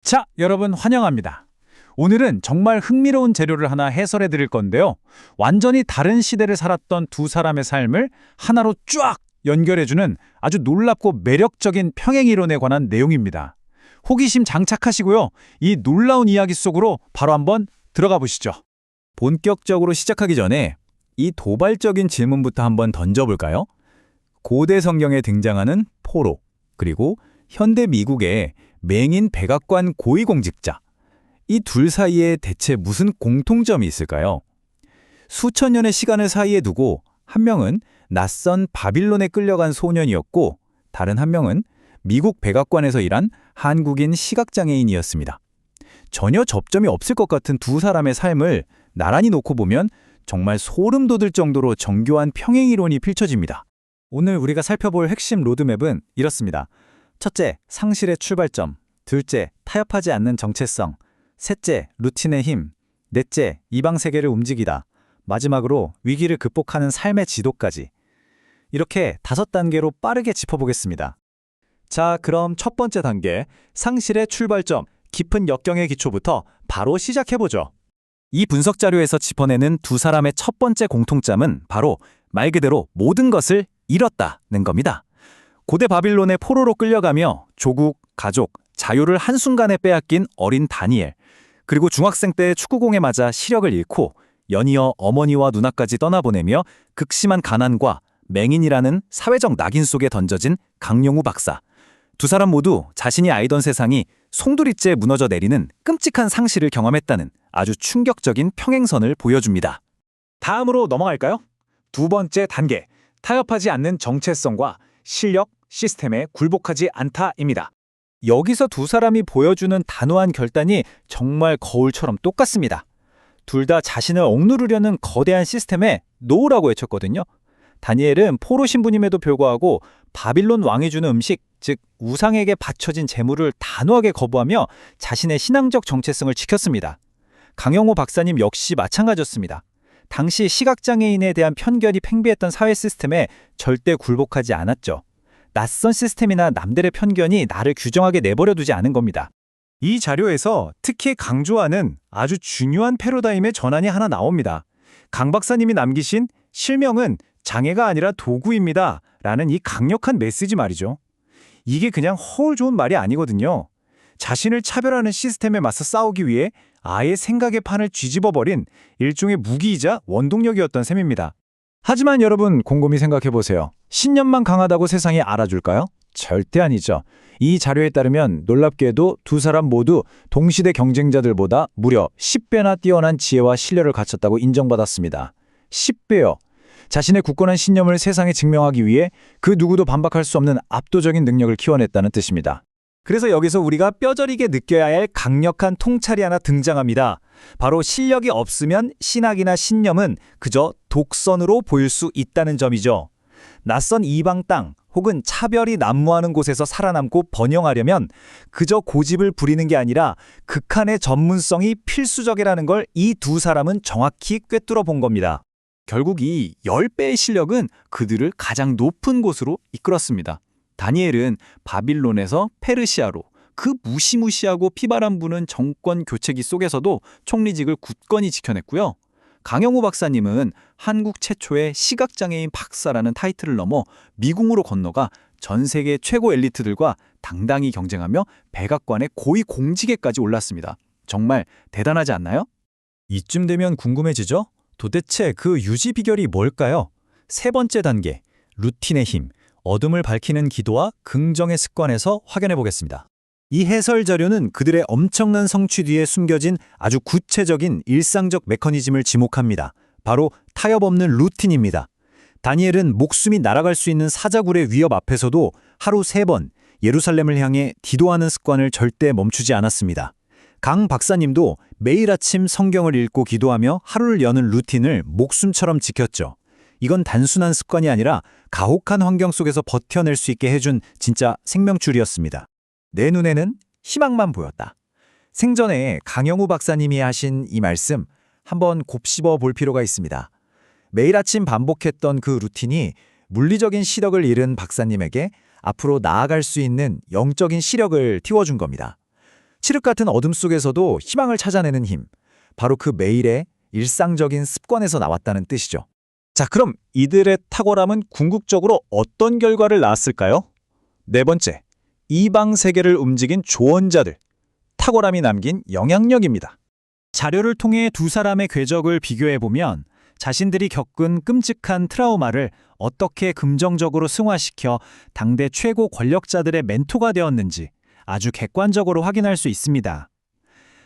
자, 여러분 환영합니다. 오늘은 정말 흥미로운 재료를 하나 해설해 드릴 건데요. 완전히 다른 시대를 살았던 두 사람의 삶을 하나로 쫙 연결해주는 아주 놀랍고 매력적인 평행이론에 관한 내용입니다. 호기심 장착하시고요. 이 놀라운 이야기 속으로 바로 한번 들어가 보시죠. 본격적으로 시작하기 전에 이 도발적인 질문부터 한번 던져볼까요? 고대 성경에 등장하는 포로, 그리고 현대 미국의 맹인 백악관 고위공직자. 이 둘 사이에 대체 무슨 공통점이 있을까요? 수천 년의 시간을 사이에 두고 한 명은 낯선 바빌론에 끌려간 소년이었고 다른 한 명은 미국 백악관에서 일한 한국인 시각장애인이었습니다. 전혀 접점이 없을 것 같은 두 사람의 삶을 나란히 놓고 보면 정말 소름 돋을 정도로 정교한 평행이론이 펼쳐집니다. 오늘 우리가 살펴볼 핵심 로드맵은 이렇습니다. 첫째, 상실의 출발점. 둘째, 타협하지 않는 정체성. 셋째, 루틴의 힘. 넷째, 이방 세계를 움직이다. 마지막으로 위기를 극복하는 삶의 지도까지. 이렇게 5단계로 빠르게 짚어보겠습니다. 자, 그럼 첫 번째 단계, 상실의 출발점, 깊은 역경의 기초부터 바로 시작해보죠. 이 분석 자료에서 짚어내는 두 사람의 첫 번째 공통점은 바로 말 그대로 모든 것을 잃었다는 겁니다. 고대 바빌론의 포로로 끌려가며 조국, 가족, 자유를 한순간에 빼앗긴 어린 다니엘, 그리고 중학생 때 축구공에 맞아 시력을 잃고 연이어 어머니와 누나까지 떠나보내며 극심한 가난과 맹인이라는 사회적 낙인 속에 던져진 강용우 박사. 두 사람 모두 자신이 알던 세상이 송두리째 무너져 내리는 끔찍한 상실을 경험했다는 아주 충격적인 평행선을 보여줍니다. 다음으로 넘어갈까요? 두 번째 단계, 타협하지 않는 정체성과 실력, 시스템에 굴복하지 않다입니다. 여기서 두 사람이 보여주는 단호한 결단이 정말 거울처럼 똑같습니다. 둘 다 자신을 억누르려는 거대한 시스템에 노라고 외쳤거든요. 다니엘은 포로 신부님에도 불구하고 바빌론 왕이 주는 음식, 즉 우상에게 바쳐진 재물을 단호하게 거부하며 자신의 신앙적 정체성을 지켰습니다. 강영호 박사님 역시 마찬가지였습니다. 당시 시각장애인에 대한 편견이 팽배했던 사회 시스템에 절대 굴복하지 않았죠. 낯선 시스템이나 남들의 편견이 나를 규정하게 내버려두지 않은 겁니다. 이 자료에서 특히 강조하는 아주 중요한 패러다임의 전환이 하나 나옵니다. 강 박사님이 남기신 실명은 장애가 아니라 도구입니다. 라는 이 강력한 메시지 말이죠. 이게 그냥 허울 좋은 말이 아니거든요. 자신을 차별하는 시스템에 맞서 싸우기 위해 아예 생각의 판을 뒤집어버린 일종의 무기이자 원동력이었던 셈입니다. 하지만 여러분 곰곰이 생각해보세요. 신념만 강하다고 세상이 알아줄까요? 절대 아니죠. 이 자료에 따르면 놀랍게도 두 사람 모두 동시대 경쟁자들보다 무려 10배나 뛰어난 지혜와 신뢰를 갖췄다고 인정받았습니다. 10배요. 자신의 굳건한 신념을 세상에 증명하기 위해 그 누구도 반박할 수 없는 압도적인 능력을 키워냈다는 뜻입니다. 그래서 여기서 우리가 뼈저리게 느껴야 할 강력한 통찰이 하나 등장합니다. 바로 실력이 없으면 신학이나 신념은 그저 독선으로 보일 수 있다는 점이죠. 낯선 이방 땅 혹은 차별이 난무하는 곳에서 살아남고 번영하려면 그저 고집을 부리는 게 아니라 극한의 전문성이 필수적이라는 걸 이 두 사람은 정확히 꿰뚫어 본 겁니다. 결국 이 10배의 실력은 그들을 가장 높은 곳으로 이끌었습니다. 다니엘은 바빌론에서 페르시아로 그 무시무시하고 피바람 부는 정권 교체기 속에서도 총리직을 굳건히 지켜냈고요. 강영우 박사님은 한국 최초의 시각장애인 박사라는 타이틀을 넘어 미궁으로 건너가 전 세계 최고 엘리트들과 당당히 경쟁하며 백악관의 고위 공직에까지 올랐습니다. 정말 대단하지 않나요? 이쯤 되면 궁금해지죠? 도대체 그 유지 비결이 뭘까요? 세 번째 단계, 루틴의 힘. 어둠을 밝히는 기도와 긍정의 습관에서 확인해 보겠습니다. 이 해설 자료는 그들의 엄청난 성취 뒤에 숨겨진 아주 구체적인 일상적 메커니즘을 지목합니다. 바로 타협 없는 루틴입니다. 다니엘은 목숨이 날아갈 수 있는 사자굴의 위협 앞에서도 하루 3번 예루살렘을 향해 기도하는 습관을 절대 멈추지 않았습니다. 강 박사님도 매일 아침 성경을 읽고 기도하며 하루를 여는 루틴을 목숨처럼 지켰죠. 이건 단순한 습관이 아니라 가혹한 환경 속에서 버텨낼 수 있게 해준 진짜 생명줄이었습니다. 내 눈에는 희망만 보였다. 생전에 강영우 박사님이 하신 이 말씀 한번 곱씹어 볼 필요가 있습니다. 매일 아침 반복했던 그 루틴이 물리적인 시력을 잃은 박사님에게 앞으로 나아갈 수 있는 영적인 시력을 틔워준 겁니다. 칠흑 같은 어둠 속에서도 희망을 찾아내는 힘. 바로 그 매일의 일상적인 습관에서 나왔다는 뜻이죠. 자, 그럼 이들의 탁월함은 궁극적으로 어떤 결과를 낳았을까요? 네 번째, 이방 세계를 움직인 조언자들. 탁월함이 남긴 영향력입니다. 자료를 통해 두 사람의 궤적을 비교해보면 자신들이 겪은 끔찍한 트라우마를 어떻게 긍정적으로 승화시켜 당대 최고 권력자들의 멘토가 되었는지 아주 객관적으로 확인할 수 있습니다.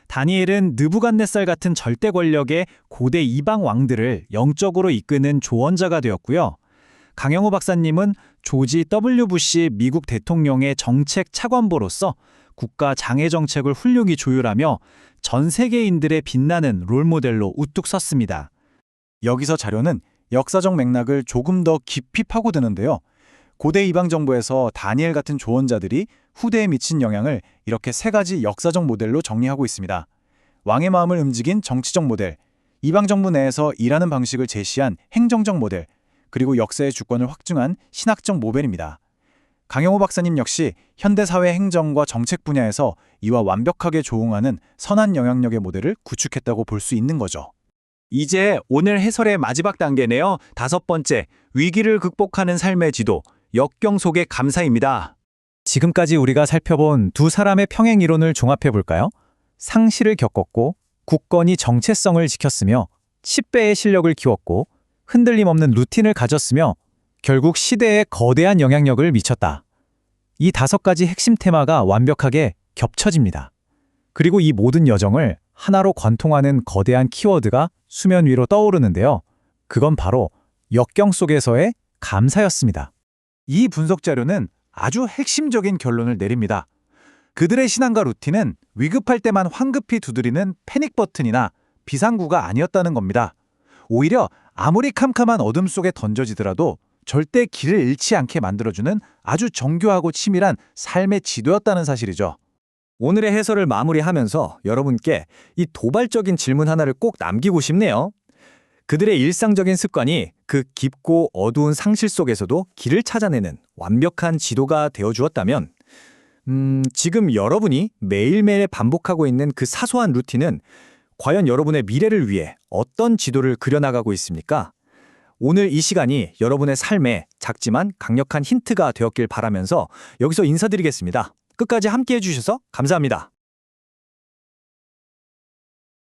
다니엘은 느부갓네살 같은 절대 권력의 고대 이방 왕들을 영적으로 이끄는 조언자가 되었고요. 강영호 박사님은 조지 W. 부시 미국 대통령의 정책 차관보로서 국가 장애 정책을 훌륭히 조율하며 전 세계인들의 빛나는 롤모델로 우뚝 섰습니다. 여기서 자료는 역사적 맥락을 조금 더 깊이 파고드는데요. 고대 이방 정부에서 다니엘 같은 조언자들이 후대에 미친 영향을 이렇게 세 가지 역사적 모델로 정리하고 있습니다. 왕의 마음을 움직인 정치적 모델, 이방 정부 내에서 일하는 방식을 제시한 행정적 모델, 그리고 역사의 주권을 확증한 신학적 모델입니다. 강영호 박사님 역시 현대사회 행정과 정책 분야에서 이와 완벽하게 조응하는 선한 영향력의 모델을 구축했다고 볼 수 있는 거죠. 이제 오늘 해설의 마지막 단계네요. 다섯 번째, 위기를 극복하는 삶의 지도, 역경 속의 감사입니다. 지금까지 우리가 살펴본 두 사람의 평행 이론을 종합해 볼까요? 상실을 겪었고 굳건히 정체성을 지켰으며 10배의 실력을 키웠고 흔들림 없는 루틴을 가졌으며 결국 시대에 거대한 영향력을 미쳤다. 이 다섯 가지 핵심 테마가 완벽하게 겹쳐집니다. 그리고 이 모든 여정을 하나로 관통하는 거대한 키워드가 수면 위로 떠오르는데요. 그건 바로 역경 속에서의 감사였습니다. 이 분석 자료는 아주 핵심적인 결론을 내립니다. 그들의 신앙과 루틴은 위급할 때만 황급히 두드리는 패닉 버튼이나 비상구가 아니었다는 겁니다. 오히려 아무리 캄캄한 어둠 속에 던져지더라도 절대 길을 잃지 않게 만들어주는 아주 정교하고 치밀한 삶의 지도였다는 사실이죠. 오늘의 해설을 마무리하면서 여러분께 이 도발적인 질문 하나를 꼭 남기고 싶네요. 그들의 일상적인 습관이 그 깊고 어두운 상실 속에서도 길을 찾아내는 완벽한 지도가 되어주었다면 지금 여러분이 매일매일 반복하고 있는 그 사소한 루틴은 과연 여러분의 미래를 위해 어떤 지도를 그려나가고 있습니까? 오늘 이 시간이 여러분의 삶에 작지만 강력한 힌트가 되었길 바라면서 여기서 인사드리겠습니다. 끝까지 함께해 주셔서 감사합니다.